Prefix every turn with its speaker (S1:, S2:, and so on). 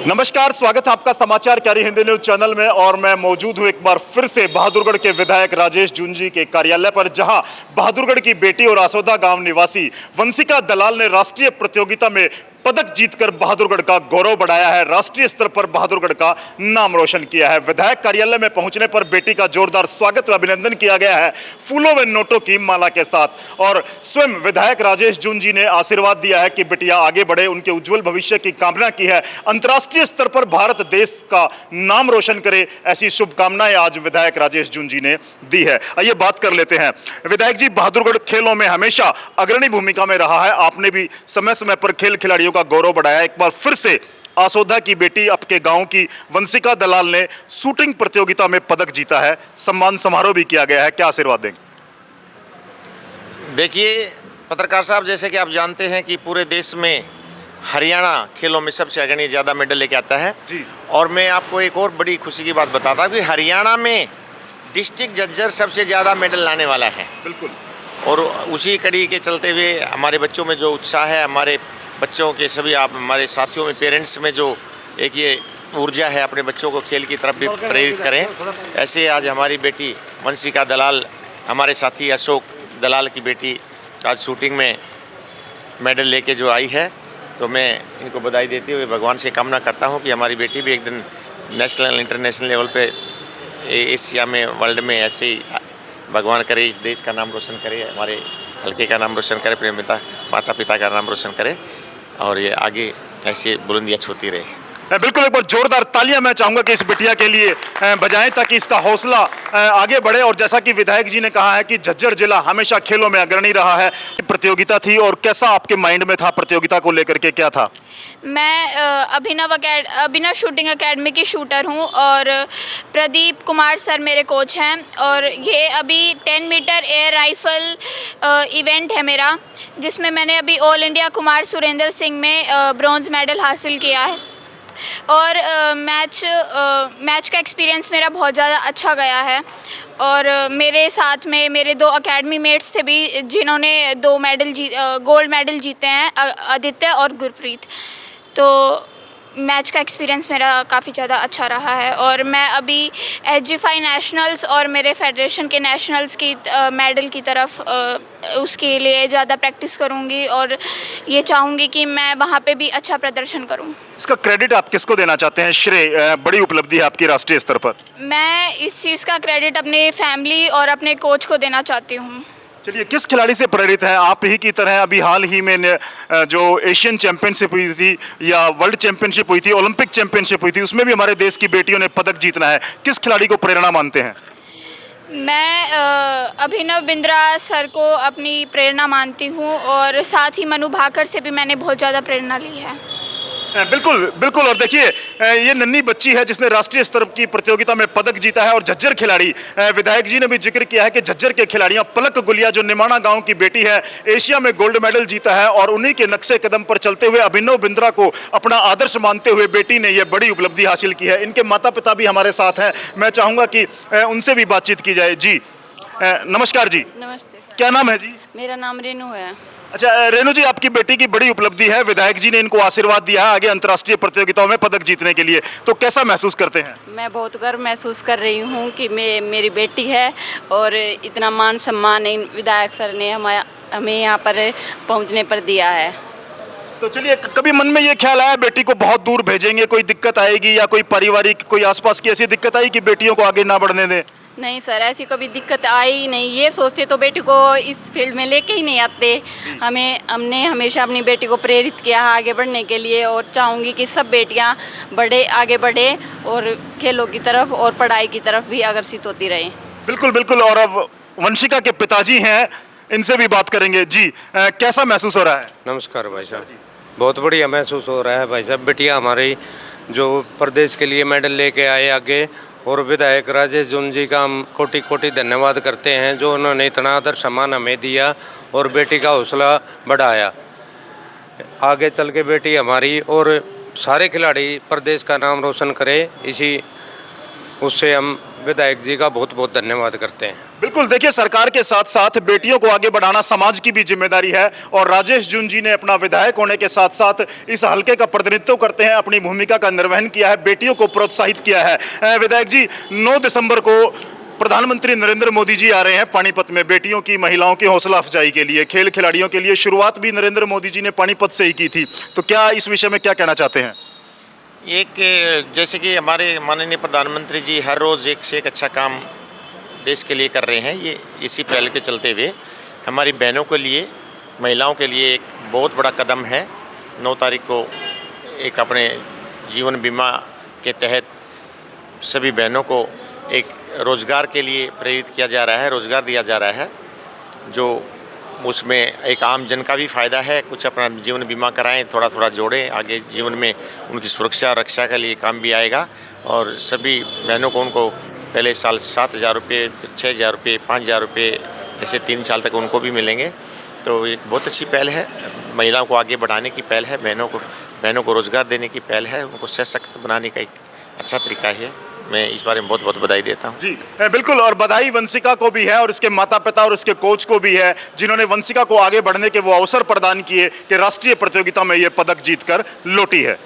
S1: नमस्कार, स्वागत है आपका समाचार क्यारी हिंदी न्यूज चैनल में। और मैं मौजूद हूं एक बार फिर से बहादुरगढ़ के विधायक राजेश जून जी के कार्यालय पर, जहां बहादुरगढ़ की बेटी और आसोदा गांव निवासी वंशिका दलाल ने राष्ट्रीय प्रतियोगिता में पदक जीतकर बहादुरगढ़ का गौरव बढ़ाया है, राष्ट्रीय स्तर पर बहादुरगढ़ का नाम रोशन किया है। विधायक कार्यालय में पहुंचने पर बेटी का जोरदार स्वागत व अभिनंदन किया गया है फूलों व नोटों की माला के साथ। और स्वयं विधायक राजेश जून जी ने आशीर्वाद दिया है कि बिटिया आगे बढ़े, उनके उज्जवल भविष्य की कामना की है, अंतर्राष्ट्रीय स्तर पर भारत देश का नाम रोशन करे, ऐसी शुभकामनाएं आज विधायक राजेश जून जी ने दी है। आइए बात कर लेते हैं। विधायक जी, बहादुरगढ़ खेलों में हमेशा अग्रणी भूमिका में रहा है, आपने भी समय समय पर खेल खिलाड़ियों का गौरव बढ़ाया। एक बार फिर से आसोदा की बेटी, आपके गांव की वंशिका दलाल ने शूटिंग प्रतियोगिता में पदक जीता है, सम्मान समारोह भी किया गया है, क्या आशीर्वाद देंगे?
S2: देखिए पत्रकार साहब, जैसे कि आप जानते हैं कि पूरे देश में हरियाणा खेलों में सबसे अग्रणी ज़्यादा मेडल लेके आता है
S1: जी। और
S2: मैं आपको एक और बड़ी खुशी की बात बताता हूँ कि हरियाणा में डिस्ट्रिक्ट जज्जर सबसे ज़्यादा मेडल लाने वाला है।
S1: बिल्कुल।
S2: और उसी कड़ी के चलते हुए हमारे बच्चों में जो उत्साह है, हमारे बच्चों के सभी आप हमारे साथियों में, पेरेंट्स में जो एक ये ऊर्जा है, अपने बच्चों को खेल की तरफ भी प्रेरित करें। ऐसे आज हमारी बेटी वंशिका दलाल, हमारे साथी अशोक दलाल की बेटी आज शूटिंग में मेडल लेके जो आई है, तो मैं इनको बधाई देते हुए भगवान से कामना करता हूँ कि हमारी बेटी भी एक दिन नेशनल इंटरनेशनल लेवल पे, एशिया में, वर्ल्ड में ऐसे ही भगवान करे इस देश का नाम रोशन करे, हमारे हल्के का नाम रोशन करे, प्रेम माता पिता का नाम रोशन करे और ये आगे ऐसे बुलंदियाँ छूती रहे।
S1: बिल्कुल, एक बार जोरदार तालियां मैं चाहूंगा कि इस बिटिया के लिए बजाएं, ताकि इसका हौसला आगे बढ़े। और जैसा कि विधायक जी ने कहा है कि झज्जर जिला हमेशा खेलों में अग्रणी रहा है, प्रतियोगिता थी, और कैसा आपके माइंड में था प्रतियोगिता को लेकर के, क्या था?
S3: मैं अभिनव शूटिंग एकेडमी की शूटर हूं और प्रदीप कुमार सर मेरे कोच हैं। और ये अभी 10 मीटर एयर राइफल इवेंट है मेरा, जिसमें मैंने अभी ऑल इंडिया कुमार सुरेंद्र सिंह में ब्रॉन्ज मेडल हासिल किया है। और मैच का एक्सपीरियंस मेरा बहुत ज़्यादा अच्छा गया है। और मेरे साथ में मेरे 2 एकेडमी मेट्स थे भी, जिन्होंने 2 गोल्ड मेडल जीते हैं, आदित्य और गुरप्रीत। तो मैच का एक्सपीरियंस मेरा काफ़ी ज़्यादा अच्छा रहा है। और मैं अभी एसजी5 नेशनल्स और मेरे फेडरेशन के नेशनल्स की मेडल की तरफ उसके लिए ज़्यादा प्रैक्टिस करूँगी और ये चाहूँगी कि मैं वहाँ पे भी अच्छा प्रदर्शन करूँ।
S1: इसका क्रेडिट आप किसको देना चाहते हैं? श्रेय, बड़ी उपलब्धि है आपकी राष्ट्रीय स्तर पर।
S3: मैं इस चीज़ का क्रेडिट अपने फैमिली और अपने कोच को देना चाहती हूँ।
S1: चलिए, किस खिलाड़ी से प्रेरित हैं आप ही की तरह? अभी हाल ही में जो एशियन चैंपियनशिप हुई थी या वर्ल्ड चैंपियनशिप हुई थी, ओलंपिक चैंपियनशिप हुई थी, उसमें भी हमारे देश की बेटियों ने पदक जीतना है, किस खिलाड़ी को प्रेरणा मानते हैं?
S3: मैं अभिनव बिंद्रा सर को अपनी प्रेरणा मानती हूँ और साथ ही मनु भाकर से भी मैंने बहुत ज़्यादा प्रेरणा ली है।
S1: बिल्कुल बिल्कुल। और देखिए, ये नन्ही बच्ची है जिसने राष्ट्रीय स्तर की प्रतियोगिता में पदक जीता है। और झज्जर खिलाड़ी, विधायक जी ने भी जिक्र किया है कि झज्जर के खिलाड़ियां, पलक गुलिया जो निमाणा गांव की बेटी है, एशिया में गोल्ड मेडल जीता है और उन्हीं के नक्शे कदम पर चलते हुए अभिनव बिंद्रा को अपना आदर्श मानते हुए बेटी ने यह बड़ी उपलब्धि हासिल की है। इनके माता पिता भी हमारे साथ हैं, मैं चाहूँगा कि उनसे भी बातचीत की जाए। जी नमस्कार जी।
S4: नमस्ते सर।
S1: क्या नाम है जी?
S4: मेरा नाम रेनू है।
S1: अच्छा रेणु जी, आपकी बेटी की बड़ी उपलब्धि है, विधायक जी ने इनको आशीर्वाद दिया है आगे अंतर्राष्ट्रीय प्रतियोगिताओं में पदक जीतने के लिए, तो कैसा महसूस करते हैं?
S4: मैं बहुत गर्व महसूस कर रही हूँ कि मेरी बेटी है और इतना मान सम्मान विधायक सर ने हमें यहाँ पर पहुँचने पर दिया है।
S1: तो चलिए, कभी मन में ये ख्याल आया बेटी को बहुत दूर भेजेंगे, कोई दिक्कत आएगी या कोई पारिवारिक, कोई आसपास की ऐसी दिक्कत आई कि बेटियों को आगे ना बढ़ने दें?
S4: नहीं सर, ऐसी कभी दिक्कत आई ही नहीं। ये सोचते तो बेटी को इस फील्ड में लेके ही नहीं आते। हमने हमेशा अपनी बेटी को प्रेरित किया है आगे बढ़ने के लिए और चाहूँगी कि सब बेटियाँ आगे बढ़े और खेलों की तरफ और पढ़ाई की तरफ भी अग्रसित होती रहें।
S1: बिल्कुल बिल्कुल। और अब वंशिका के पिताजी हैं, इनसे भी बात करेंगे। जी कैसा महसूस हो रहा है?
S5: नमस्कार भाई साहब, बहुत बढ़िया महसूस हो रहा है भाई साहब। बिटिया हमारी जो प्रदेश के लिए मेडल लेके आए आगे, और विधायक राजेश जून जी का हम कोटि कोटि धन्यवाद करते हैं, जो उन्होंने इतना आदर सम्मान हमें दिया और बेटी का हौसला बढ़ाया। आगे चल के बेटी हमारी और सारे खिलाड़ी प्रदेश का नाम रोशन करे, इसी उससे हम विधायक जी का बहुत बहुत धन्यवाद करते हैं।
S1: बिल्कुल, देखिए सरकार के साथ साथ बेटियों को आगे बढ़ाना समाज की भी जिम्मेदारी है और राजेश जून जी ने अपना विधायक होने के साथ साथ इस हलके का प्रतिनिधित्व करते हैं, अपनी भूमिका का निर्वहन किया है, बेटियों को प्रोत्साहित किया है। विधायक जी, 9 दिसंबर को प्रधानमंत्री नरेंद्र मोदी जी आ रहे हैं पानीपत में बेटियों की, महिलाओं की हौसला अफजाई के लिए, खेल खिलाड़ियों के लिए। शुरुआत भी नरेंद्र मोदी जी ने पानीपत से ही की थी, तो क्या इस विषय में क्या कहना चाहते हैं?
S2: एक जैसे कि हमारे माननीय प्रधानमंत्री जी हर रोज़ एक से एक अच्छा काम देश के लिए कर रहे हैं, ये इसी पहल के चलते हुए हमारी बहनों के लिए, महिलाओं के लिए एक बहुत बड़ा कदम है। 9 तारीख को एक अपने जीवन बीमा के तहत सभी बहनों को एक रोज़गार के लिए प्रेरित किया जा रहा है, रोज़गार दिया जा रहा है, जो उसमें एक आम जन का भी फ़ायदा है। कुछ अपना जीवन बीमा कराएं, थोड़ा थोड़ा जोड़ें, आगे जीवन में उनकी सुरक्षा और रक्षा के लिए काम भी आएगा। और सभी बहनों को उनको पहले साल 7,000 रुपये, 6,000 रुपये, 5,000 रुपये, ऐसे 3 साल तक उनको भी मिलेंगे। तो एक बहुत अच्छी पहल है, महिलाओं को आगे बढ़ाने की पहल है, बहनों को रोज़गार देने की पहल है, उनको सशक्त बनाने का एक अच्छा तरीका है। मैं इस बारे में बहुत बहुत बधाई देता हूँ।
S1: जी बिल्कुल, और बधाई वंशिका को भी है और इसके माता पिता और इसके कोच को भी है, जिन्होंने वंशिका को आगे बढ़ने के वो अवसर प्रदान किए कि राष्ट्रीय प्रतियोगिता में ये पदक जीतकर लौटी है।